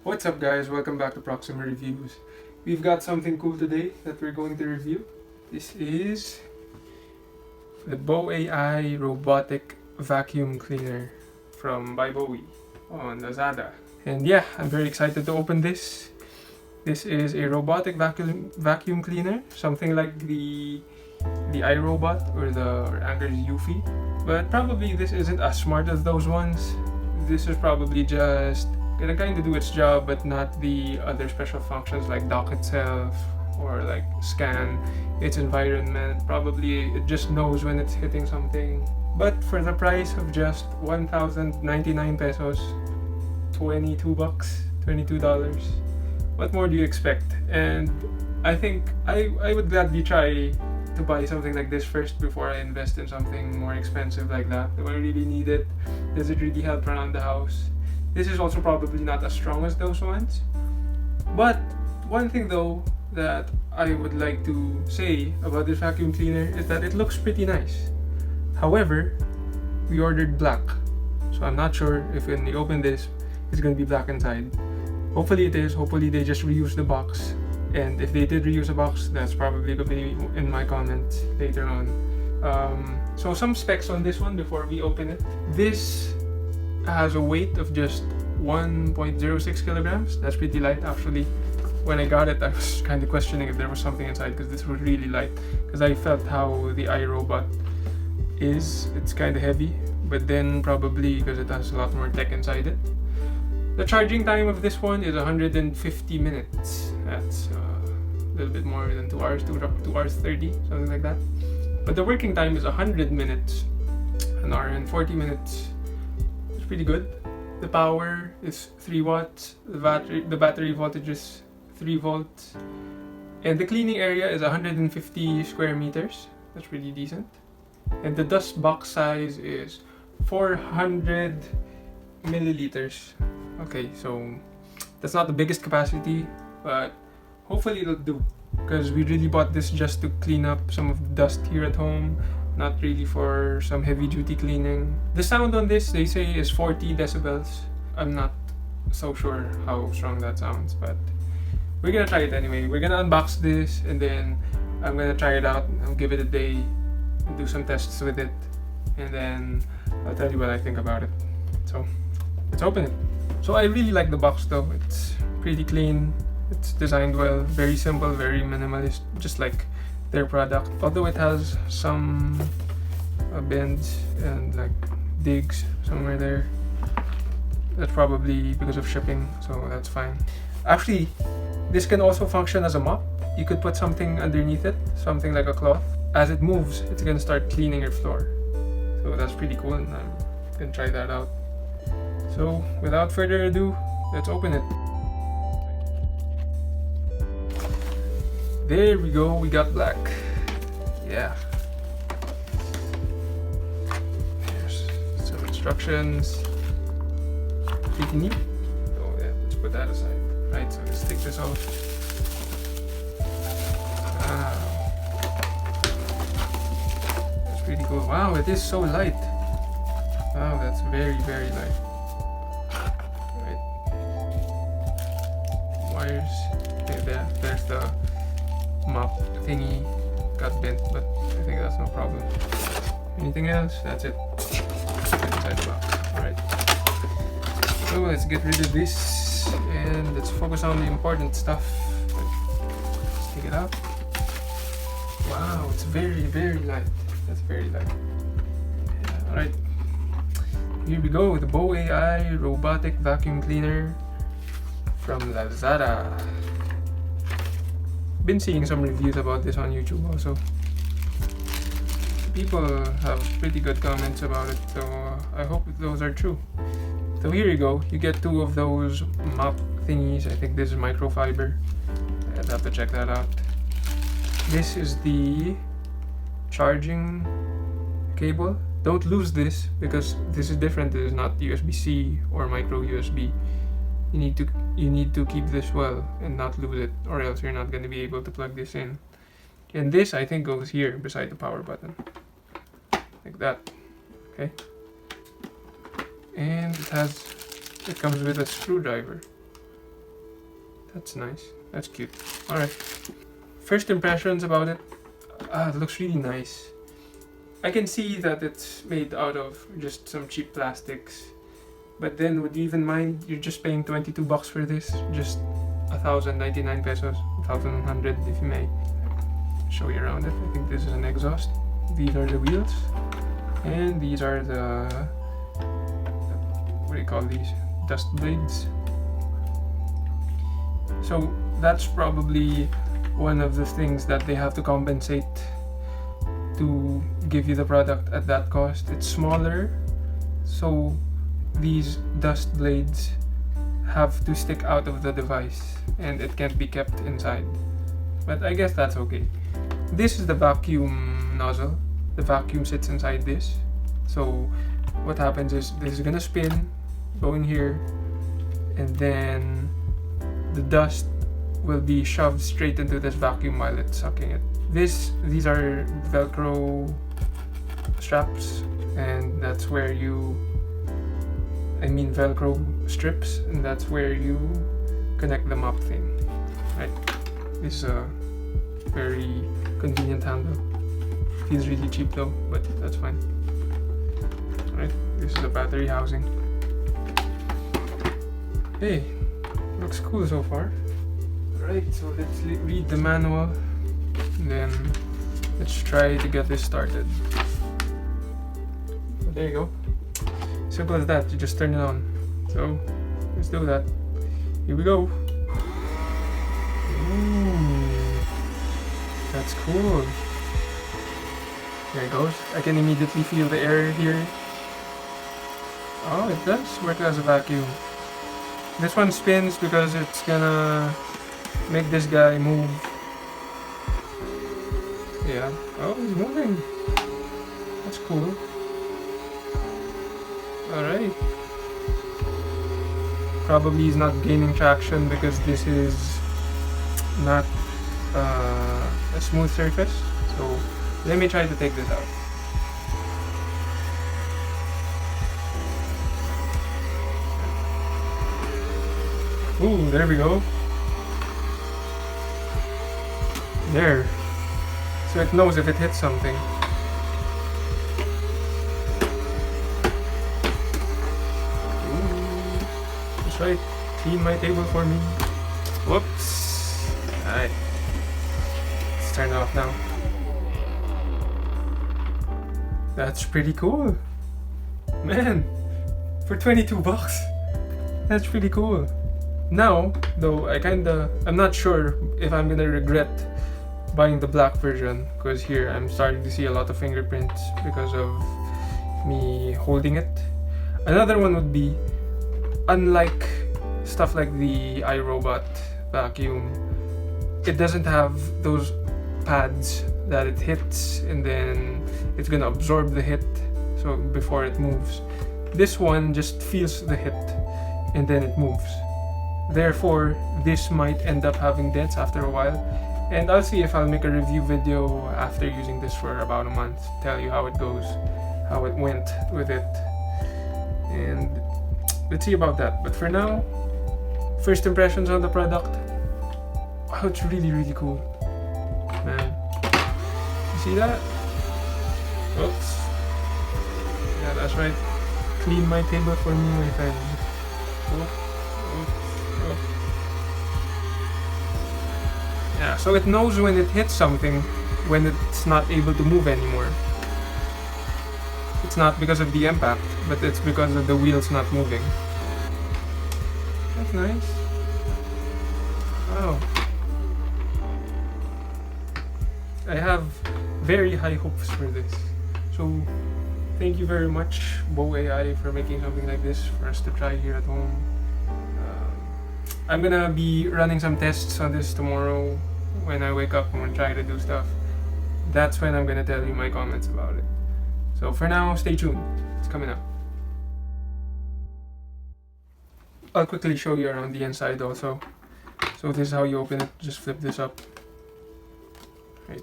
What's up guys, welcome back to Proxima Reviews. We've got something cool today that we're going to review. This is the BowAi Robotic Vacuum Cleaner from BowAi on Lazada. And yeah, I'm very excited to open this. This is a robotic vacuum cleaner, something like the iRobot or Anker's Eufy. But probably this isn't as smart as those ones. This is probably just gonna kind of do its job, but not the other special functions like dock itself or like scan its environment. Probably it just knows when it's hitting something. But for the price of just 1,099 pesos, $22, $22, what more do you expect? And I think I would gladly try to buy something like this first before I invest in something more expensive like that. Do I really need it? Does it really help around the house? This is also probably not as strong as those ones. But one thing though that I would like to say about this vacuum cleaner is that it looks pretty nice. However, we ordered black, so I'm not sure if when we open this, it's going to be black inside. Hopefully it is. Hopefully they just reuse the box. And if they did reuse a box, that's probably going to be in my comments later on. So some specs on this one before we open it. This has a weight of just 1.06 kilograms. That's pretty light actually. When I got it, I was kind of questioning if there was something inside because this was really light. Because I felt how the iRobot is. It's kind of heavy, but then probably because it has a lot more tech inside it. The charging time of this one is 150 minutes. That's a little bit more than 2 hours, 2 hours 30, something like that. But the working time is 100 minutes, an hour and 40 minutes. It's pretty good. The power is 3 watts. The battery voltage is 3 volts. And the cleaning area is 150 square meters. That's pretty decent. And the dust box size is 400 milliliters. Okay, so that's not the biggest capacity, but hopefully it'll do, because we really bought this just to clean up some of the dust here at home, not really for some heavy duty cleaning. The sound on this, they say, is 40 decibels. I'm not so sure how strong that sounds, but we're gonna try it anyway. We're gonna unbox this and then I'm gonna try it out and give it a day and do some tests with it, and then I'll tell you what I think about it. So let's open it. So I really like the box though. It's pretty clean. It's designed well, very simple, very minimalist, just like their product. Although it has some bends and like digs somewhere there. That's probably because of shipping, so that's fine. Actually, this can also function as a mop. You could put something underneath it, something like a cloth. As it moves, it's gonna start cleaning your floor. So that's pretty cool, and I'm gonna try that out. So without further ado, let's open it. There we go, we got black. Yeah. Here's some instructions. Pretty neat. So yeah, let's put that aside. Right, so let's take this off. Wow. That's pretty cool. Wow, it is so light. Wow, that's very, very light. Wires. Okay, there's the mop thingy. Got bent, but I think that's no problem. Anything else? That's it. Inside the box. Alright. So let's get rid of this and let's focus on the important stuff. Let's take it out. Wow, it's very, very light. That's very light. Yeah, alright. Here we go, the BowAi Robotic Vacuum Cleaner from Lazada. Been seeing some reviews about this on YouTube also. People have pretty good comments about it, so I hope those are true. So here you go, you get 2 of those mop thingies. I think this is microfiber. I'd have to check that out. This is the charging cable. Don't lose this because this is different. This is not USB-C or micro USB. You need to keep this well and not lose it, or else you're not going to be able to plug this in. And this I think goes here beside the power button, like that. Okay. And it comes with a screwdriver. That's nice. That's cute. Alright. First impressions about it. It looks really nice. I can see that it's made out of just some cheap plastics. But then, would you even mind? You're just paying 22 bucks for this. Just 1,099 pesos. 1,100 if you may. Show you around it. I think this is an exhaust. These are the wheels. And these are the... what do you call these? Dust blades. So that's probably one of the things that they have to compensate to give you the product at that cost. It's smaller, so these dust blades have to stick out of the device and it can't be kept inside. But I guess that's okay. This is the vacuum nozzle. The vacuum sits inside this. So what happens is this is gonna spin, go in here, and then the dust will be shoved straight into this vacuum while it's sucking it. These are Velcro straps, and that's where Velcro strips, and that's where you connect them up thing. Right? This is a very convenient handle. Feels really cheap though, but that's fine. Alright, this is the battery housing. Hey, looks cool so far. Alright, so let's read the manual, and then let's try to get this started. So there you go. Simple as that, you just turn it on. So let's do that. Here we go. Ooh, that's cool. There it goes. I can immediately feel the air here. Oh, it does work as a vacuum. This one spins because it's gonna make this guy move. Yeah. Oh, he's moving. That's cool. Alright. Probably he's not gaining traction because this is not a smooth surface. So let me try to take this out. Ooh, there we go. There. So it knows if it hits something. Ooh, that's right. Clean my table for me. Whoops. Alright. Let's turn it off now. That's pretty cool. Man, for 22 bucks. That's pretty cool. Now, though, I'm not sure if I'm gonna regret buying the black version, because here I'm starting to see a lot of fingerprints because of me holding it. Another one would be, unlike stuff like the iRobot vacuum, it doesn't have those pads that it hits and then it's gonna absorb the hit so before it moves. This one just feels the hit and then it moves. Therefore, this might end up having dents after a while, and I'll see if I'll make a review video after using this for about a month, tell you how it goes, how it went with it, and let's see about that. But for now, first impressions on the product. Oh, it's really, really cool. Man, you see that? Oops. Yeah, that's right. Clean my table for me, my friend. Yeah, so it knows when it hits something, when it's not able to move anymore. It's not because of the impact, but it's because of the wheels not moving. That's nice. Wow. I have very high hopes for this. So, thank you very much, BowAi, for making something like this for us to try here at home. I'm gonna be running some tests on this tomorrow. When I wake up, I'm gonna try to do stuff. That's when I'm gonna tell you my comments about it. So for now, stay tuned. It's coming up. I'll quickly show you around the inside also. So this is how you open it. Just flip this up. Right.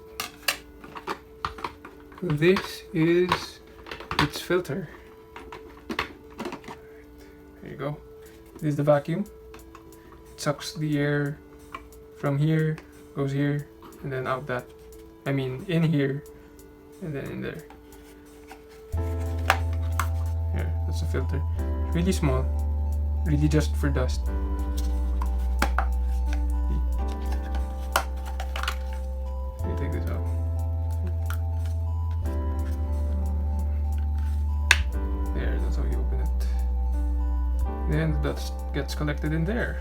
This is its filter. There you go. This is the vacuum. Sucks the air from here, goes here, and then out that. I mean, in here, and then in there. Here, that's a filter. Really small, really just for dust. Let me take this out. There, that's how you open it. Then the dust gets collected in there.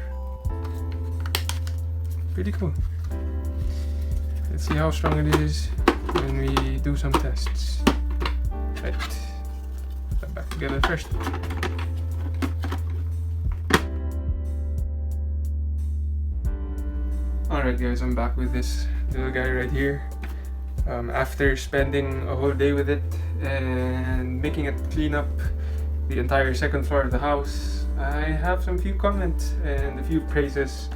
Pretty cool. Let's see how strong it is when we do some tests. Right. Put that back together first. Alright guys, I'm back with this little guy right here. After spending a whole day with it and making it clean up the entire second floor of the house, I have some few comments and a few praises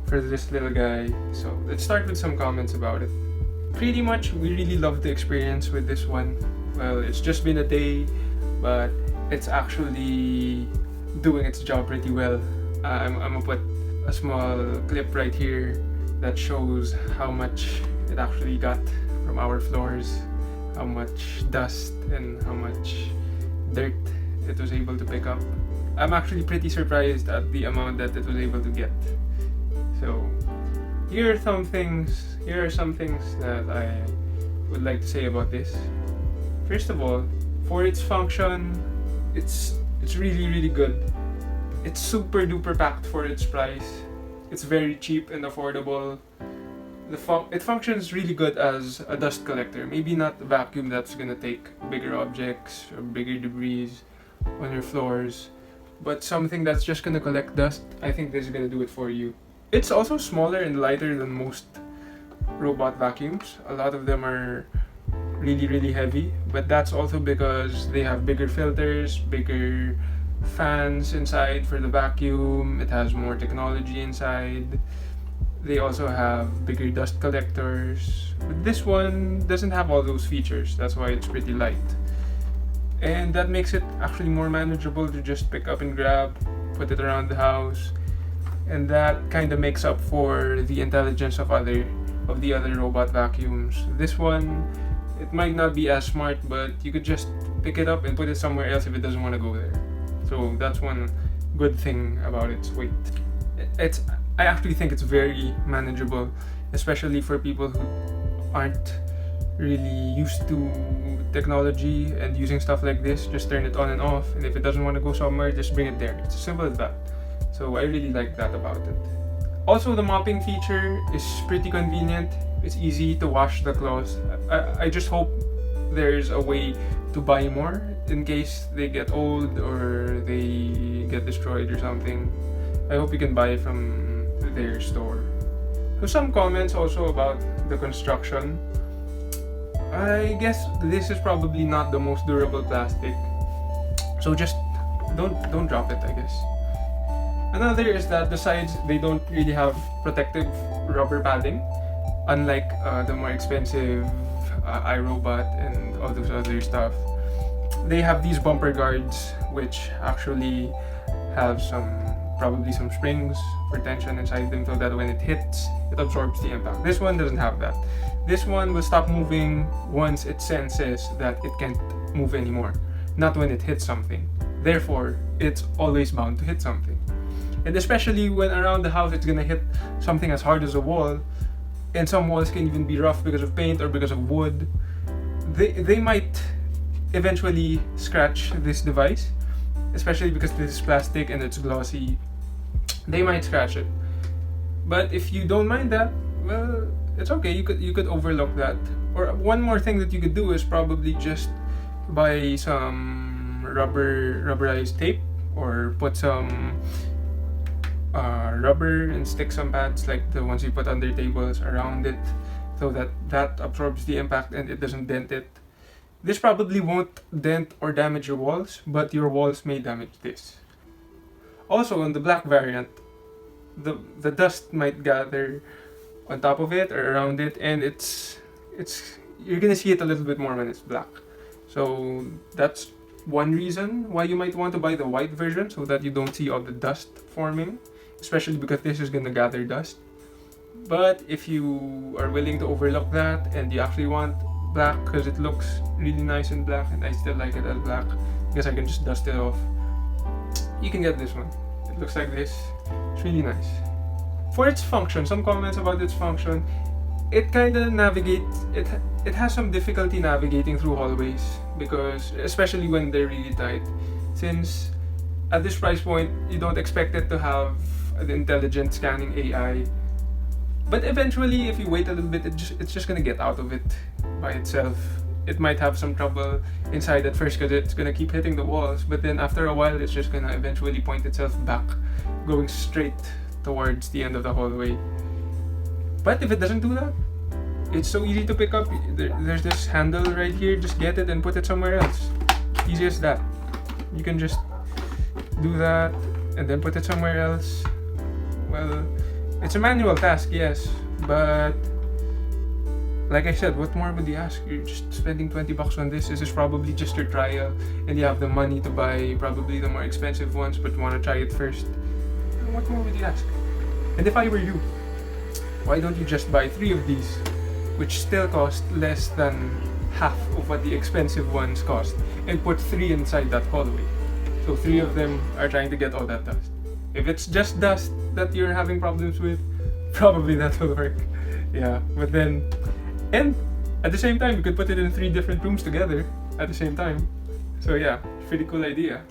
for this little guy. So let's start with some comments about it. Pretty much we really love the experience with this one. Well, it's just been a day, but it's actually doing its job pretty well. I'm gonna put a small clip right here that shows how much it actually got from our floors, how much dust and how much dirt it was able to pick up. I'm actually pretty surprised at the amount that it was able to get. So here are some things that I would like to say about this. First of all, for its function, it's really good. It's super duper packed for its price. It's very cheap and affordable. It functions really good as a dust collector. Maybe not a vacuum that's gonna take bigger objects or bigger debris on your floors, but something that's just gonna collect dust. I think this is gonna do it for you. It's also smaller and lighter than most robot vacuums. A lot of them are really heavy, but that's also because they have bigger filters, bigger fans inside for the vacuum. It has more technology inside. They also have bigger dust collectors, but this one doesn't have all those features. That's why it's pretty light, and that makes it actually more manageable to just pick up and grab, put it around the house. And that kind of makes up for the intelligence of the other robot vacuums. This one, it might not be as smart, but you could just pick it up and put it somewhere else if it doesn't want to go there. So that's one good thing about its weight. I actually think it's very manageable, especially for people who aren't really used to technology and using stuff like this. Just turn it on and off, and if it doesn't want to go somewhere, just bring it there. It's as simple as that. So I really like that about it. Also, the mopping feature is pretty convenient. It's easy to wash the clothes. I just hope there's a way to buy more in case they get old or they get destroyed or something. I hope you can buy from their store. So some comments also about the construction. I guess this is probably not the most durable plastic, so just don't drop it, I guess. Another is that the sides, they don't really have protective rubber padding, unlike the more expensive iRobot and all those other stuff. They have these bumper guards which actually have probably some springs for tension inside them, so that when it hits, it absorbs the impact. This one doesn't have that. This one will stop moving once it senses that it can't move anymore, not when it hits something. Therefore, it's always bound to hit something. And especially when around the house, it's gonna hit something as hard as a wall, and some walls can even be rough because of paint or because of wood. They might eventually scratch this device, especially because this is plastic and it's glossy. They might scratch it. But if you don't mind that, well, it's okay. You could overlook that. Or one more thing that you could do is probably just buy some rubberized tape, or put some rubber and stick some pads like the ones you put under tables around it, so that absorbs the impact and it doesn't dent it. This probably won't dent or damage your walls, but your walls may damage this. Also, on the black variant, the dust might gather on top of it or around it, and you're gonna see it a little bit more when it's black. So that's one reason why you might want to buy the white version, so that you don't see all the dust forming, especially because this is gonna gather dust. But if you are willing to overlook that and you actually want black because it looks really nice in black and I still like it as black because I can just dust it off, you can get this one. It looks like this. It's really nice. For its function, some comments about its function, it kind of navigates, it has some difficulty navigating through hallways because, especially when they're really tight, since at this price point you don't expect it to have an intelligent scanning AI. But eventually, if you wait a little bit, it's just gonna get out of it by itself. It might have some trouble inside at first because it's gonna keep hitting the walls, but then after a while, it's just gonna eventually point itself back, going straight towards the end of the hallway. But if it doesn't do that, it's so easy to pick up. There's this handle right here, just get it and put it somewhere else. Easy as that. You can just do that and then put it somewhere else. Well, it's a manual task, yes, but like I said, what more would you ask? You're just spending 20 bucks on this. This is probably just your trial, and you have the money to buy probably the more expensive ones, but you want to try it first. What more would you ask? And if I were you, why don't you just buy 3 of these, which still cost less than half of what the expensive ones cost, and put 3 inside that hallway. So 3 of them are trying to get all that dust. If it's just dust that you're having problems with, probably that will work. Yeah, but then, and at the same time, you could put it in 3 different rooms together at the same time. So yeah, pretty cool idea.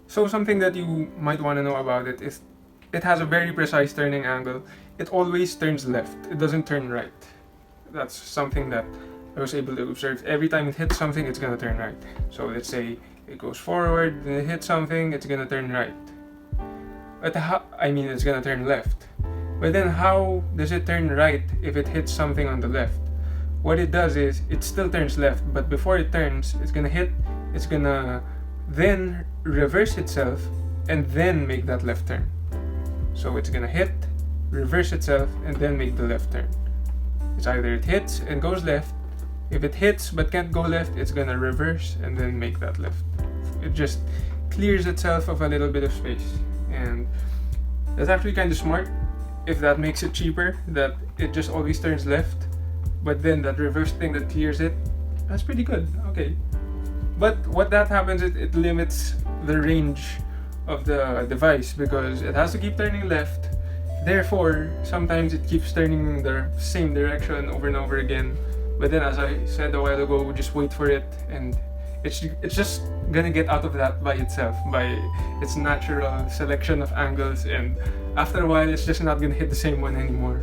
So something that you might want to know about it is it has a very precise turning angle. It always turns left. It doesn't turn right. That's something that I was able to observe. Every time it hits something, it's gonna turn right. So let's say it goes forward, then it hits something, it's gonna turn right. But it's gonna turn left. But then how does it turn right if it hits something on the left? What it does is, it still turns left, but before it turns, it's gonna then reverse itself and then make that left turn. So it's gonna hit, reverse itself, and then make the left turn. It's either it hits and goes left. If it hits but can't go left, it's gonna reverse and then make that left. It just clears itself of a little bit of space. And that's actually kind of smart if that makes it cheaper, that it just always turns left, but then that reverse thing that clears it, that's pretty good. Okay. But what that happens, it limits the range of the device because it has to keep turning left. Therefore, sometimes it keeps turning in the same direction over and over again. But then, as I said a while ago, just wait for it, and it's just gonna get out of that by itself, by its natural selection of angles, and after a while it's just not gonna hit the same one anymore,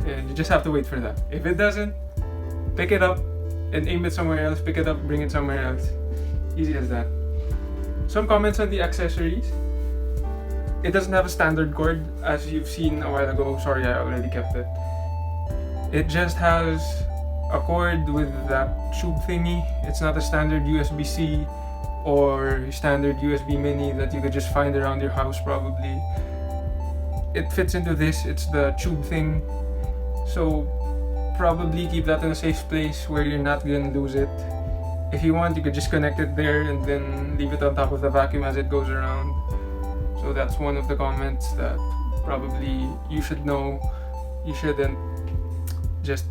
and you just have to wait for that. If it doesn't, pick it up and aim it somewhere else, pick it up, bring it somewhere else. Easy as that. Some comments on the accessories. It doesn't have a standard cord, as you've seen a while ago. Sorry, I already kept it. It just has a cord with that tube thingy. It's not a standard USB-C or standard USB mini that you could just find around your house probably. It fits into this, it's the tube thing. So probably keep that in a safe place where you're not gonna lose it. If you want, you could just connect it there and then leave it on top of the vacuum as it goes around. So that's one of the comments that probably you should know. You shouldn't just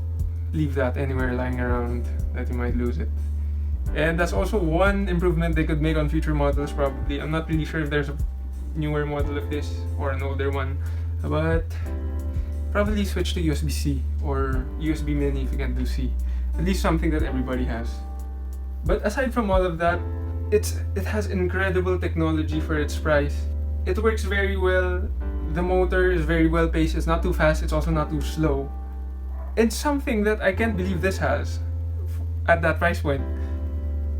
leave that anywhere lying around that you might lose it. And that's also one improvement they could make on future models probably. I'm not really sure if there's a newer model of this or an older one, but probably switch to USB-C or USB mini if you can do C. At least something that everybody has. But aside from all of that, it has incredible technology for its price. It works very well. The motor is very well paced. It's not too fast, it's also not too slow. It's something that I can't believe this has at that price point.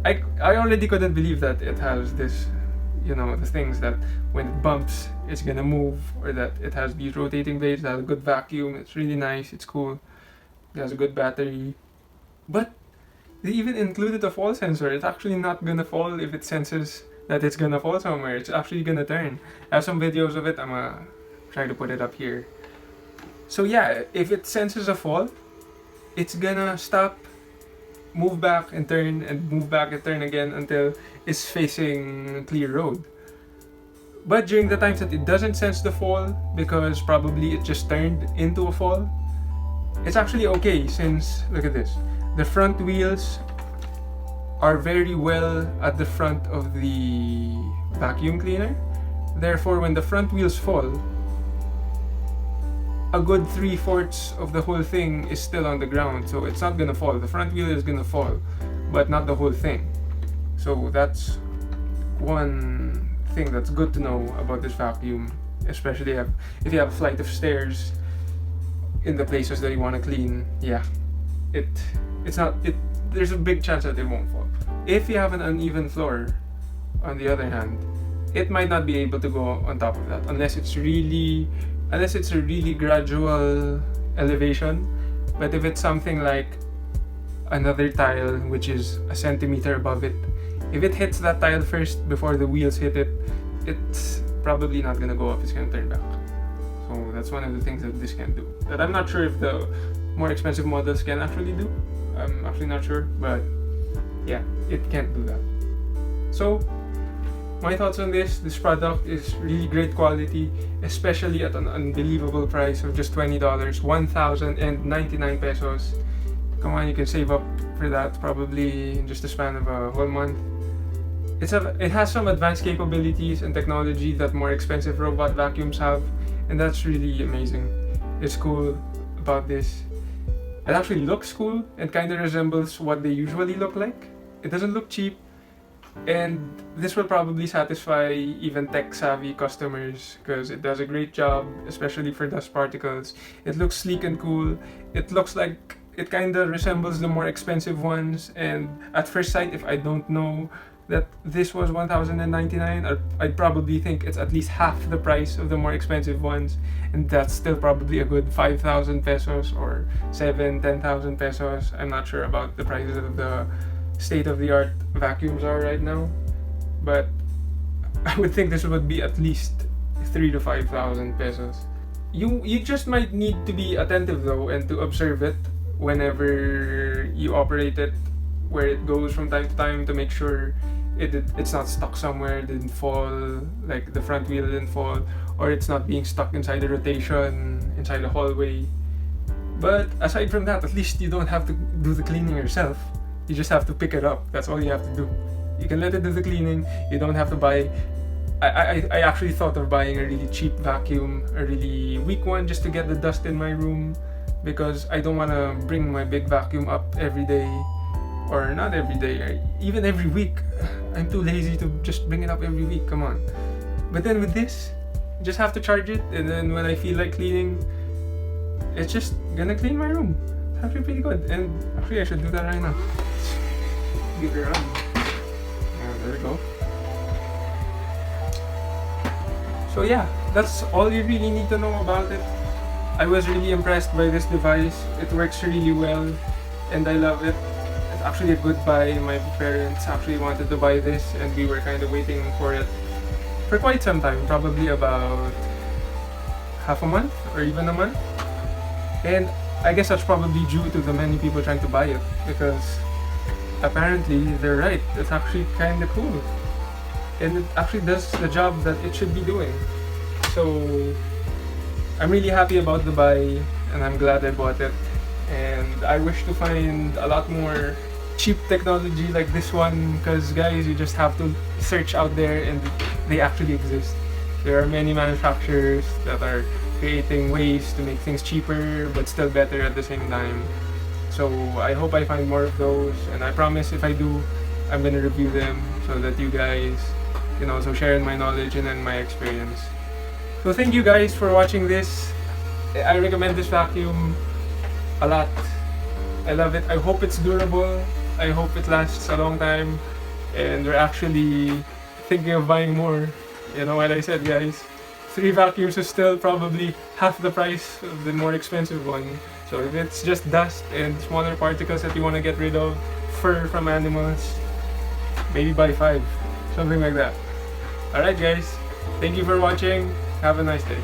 I already couldn't believe that it has this, the things that when it bumps, it's gonna move, or that it has these rotating blades, it has a good vacuum, it's really nice, it's cool, it has a good battery. But they even included a fall sensor. It's actually not gonna fall if it senses that it's gonna fall somewhere. It's actually gonna turn. I have some videos of it, I'm gonna try to put it up here. So yeah, if it senses a fall, it's gonna stop, move back and turn, and move back and turn again until it's facing clear road. But during the times that it doesn't sense the fall, because probably it just turned into a fall, it's actually okay since, look at this, the front wheels are very well at the front of the vacuum cleaner. Therefore, when the front wheels fall, a good 3/4 of the whole thing is still on the ground, so it's not gonna fall. The front wheel is gonna fall, but not the whole thing. So that's one thing that's good to know about this vacuum, especially if you have a flight of stairs in the places that you want to clean. Yeah, there's a big chance that it won't fall. If you have an uneven floor, on the other hand, it might not be able to go on top of that unless it's a really gradual elevation. But if it's something like another tile which is a centimeter above it, if it hits that tile first before the wheels hit it, it's probably not gonna go up, it's gonna turn back. So that's one of the things that this can do, that I'm not sure if the more expensive models can actually do. I'm actually not sure, but yeah, it can't do that. So my thoughts on this product is really great quality, especially at an unbelievable price of just $20, 1,099 pesos. Come on, you can save up for that probably in just the span of a whole month. It has some advanced capabilities and technology that more expensive robot vacuums have, and that's really amazing. It's cool about this. It actually looks cool and kind of resembles what they usually look like. It doesn't look cheap, and this will probably satisfy even tech-savvy customers because it does a great job, especially for dust particles. It looks sleek and cool. It looks like it kind of resembles the more expensive ones, and at first sight, if I don't know that this was 1,099, I'd probably think it's at least half the price of the more expensive ones, and that's still probably a good 5,000 pesos or 10,000 pesos. I'm not sure about the prices of the state-of-the-art vacuums are right now, but I would think this would be at least 3,000 to 5,000 pesos. You just might need to be attentive though, and to observe it whenever you operate it, where it goes from time to time, to make sure it's not stuck somewhere, didn't fall, like the front wheel didn't fall, or it's not being stuck inside the rotation, inside the hallway. But aside from that, at least you don't have to do the cleaning yourself. You just have to pick it up. That's all you have to do. You can let it do the cleaning. You don't have to buy. I actually thought of buying a really cheap vacuum, a really weak one, just to get the dust in my room, because I don't want to bring my big vacuum up every day, or not every day, even every week. I'm too lazy to just bring it up every week. Come on. But then with this, you just have to charge it, and then when I feel like cleaning, it's just gonna clean my room. It's actually pretty good. And actually, I should do that right now. Give it a run. There we go. So yeah, that's all you really need to know about it. I was really impressed by this device. It works really well, and I love it. It's actually a good buy. My parents actually wanted to buy this, and we were kind of waiting for it for quite some time, probably about half a month or even a month. And I guess that's probably due to the many people trying to buy it, because apparently they're right. It's actually kind of cool, and it actually does the job that it should be doing. So I'm really happy about the buy, and I'm glad I bought it. And I wish to find a lot more cheap technology like this one, because guys, you just have to search out there and they actually exist. There are many manufacturers that are creating ways to make things cheaper but still better at the same time. So I hope I find more of those, and I promise if I do, I'm gonna review them so that you guys can also share in my knowledge and in my experience. So thank you guys for watching this. I recommend this vacuum a lot. I love it. I hope it's durable. I hope it lasts a long time, and we're actually thinking of buying more. You know what I said, guys? 3 vacuums is still probably half the price of the more expensive one. So if it's just dust and smaller particles that you want to get rid of, fur from animals, maybe buy 5, something like that. Alright guys, thank you for watching. Have a nice day.